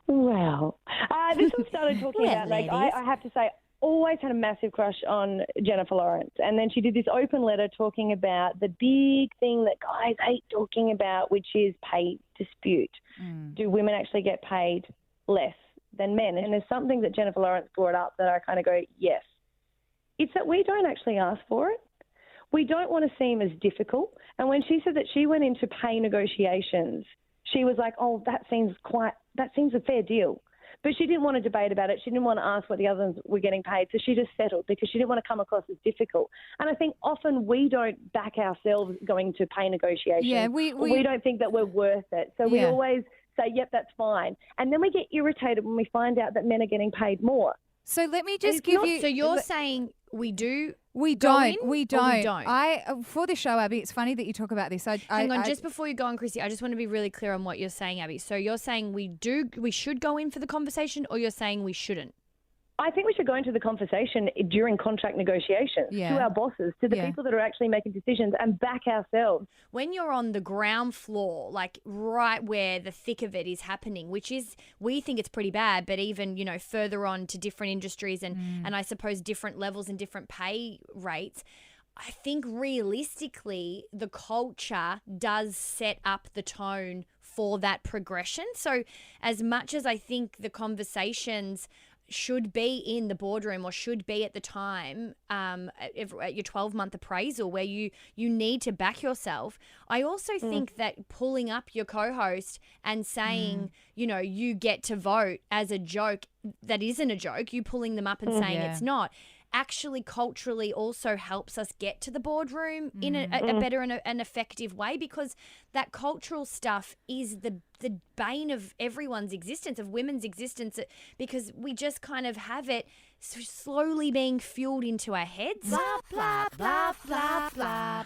Well, this all started talking Yeah, about, like, ladies. I have to say, always had a massive crush on Jennifer Lawrence. And then she did this open letter talking about the big thing that guys hate talking about, which is pay dispute. Do women actually get paid less than men? And there's something that Jennifer Lawrence brought up that I kind of go, yes. It's that we don't actually ask for it. We don't want to seem as difficult. And when she said that she went into pay negotiations, she was like, oh, that seems a fair deal. But she didn't want to debate about it. She didn't want to ask what the others were getting paid. So she just settled because she didn't want to come across as difficult. And I think often we don't back ourselves going to pay negotiations. Yeah, we don't think that we're worth it. So we always say, yep, that's fine. And then we get irritated when we find out that men are getting paid more. So let me just give you. So you're saying we do. We don't. We don't. For the show, Abby, it's funny that you talk about this. Hang on, just before you go on, Chrissy, I just want to be really clear on what you're saying, Abby. So you're saying we should go in for the conversation, or you're saying we shouldn't? I think we should go into the conversation during contract negotiations to our bosses, to the people that are actually making decisions, and back ourselves. When you're on the ground floor, like right where the thick of it is happening, which is, we think it's pretty bad, but even, further on to different industries and I suppose different levels and different pay rates, I think realistically the culture does set up the tone for that progression. So as much as I think the conversations should be in the boardroom or should be at the time at your 12-month appraisal where you need to back yourself. I also think that pulling up your co-host and saying, you get to vote as a joke that isn't a joke, you pulling them up and saying it's not, actually culturally also helps us get to the boardroom in a better and an effective way, because that cultural stuff is the bane of everyone's existence, of women's existence, because we just kind of have it slowly being fueled into our heads. Blah, blah, blah, blah, blah.